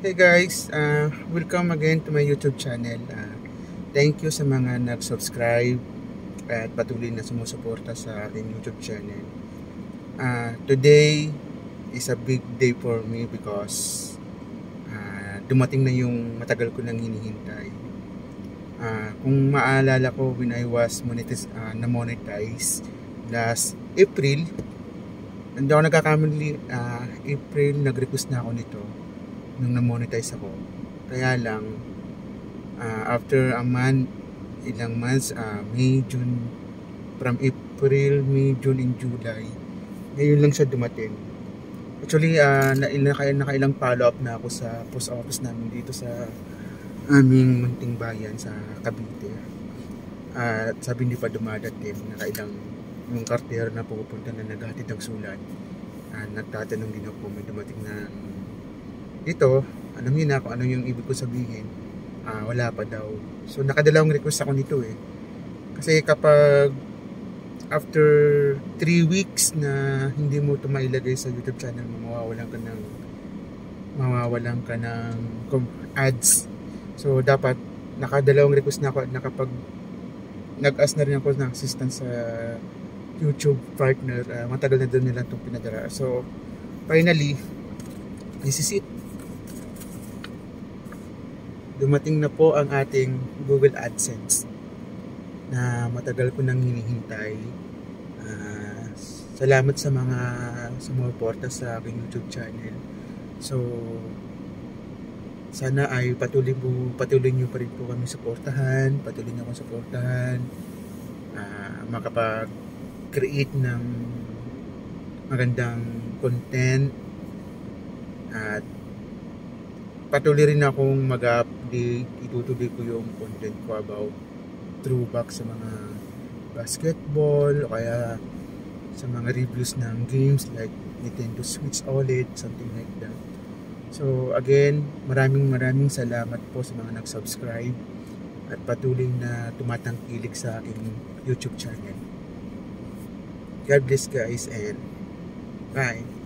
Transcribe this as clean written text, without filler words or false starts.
Hey guys, welcome again to my YouTube channel. Thank you sa mga nag-subscribe at patuloy na sumusuporta sa aking YouTube channel. Today is a big day for me because dumating na yung matagal ko nang hinihintay. Kung maalala ko, when I was na-monetize last April, hindi ako nagkakamali, April nag-request na ako nito nung na-monetize ako. Kaya lang after a month, ilang months, May, June, from April, May, June, and July, ngayon lang siya dumating. Actually, nakailang follow-up na ako sa post office namin dito sa aming munting bayan sa Cavite. At sabi hindi pa dumadating, nakailang yung cartier na pupunta na naghatid ng sulat. Nagtatanong din ako, may dumating na ito, alam niyo na kung ano yung ibig ko sabihin. Wala pa daw. So nakadalawang request ako nito kasi kapag after 3 weeks na hindi mo ito mailagay sa YouTube channel mo, mawawalan ka ng ads. So dapat nakadalawang request na ako at nakapag nag-ask na rin ako ng assistance sa YouTube partner. Matagal na doon nila itong pinadala. So finally, this is it. Dumating na po ang ating Google AdSense na matagal ko nang hinihintay. Salamat sa mga sumuporta sa aking YouTube channel. So sana ay patuloy nyo pa rin po kami suportahan, patuloy nyo akong suportahan, makapag-create ng magandang content, at patuloy rin akong mag-update. Itutuloy ko yung content ko about throwback sa mga basketball o kaya sa mga reviews ng games like Nintendo Switch OLED, something like that. So again, maraming salamat po sa mga nag-subscribe at patuloy na tumatangkilik sa aking YouTube channel. God bless guys and bye!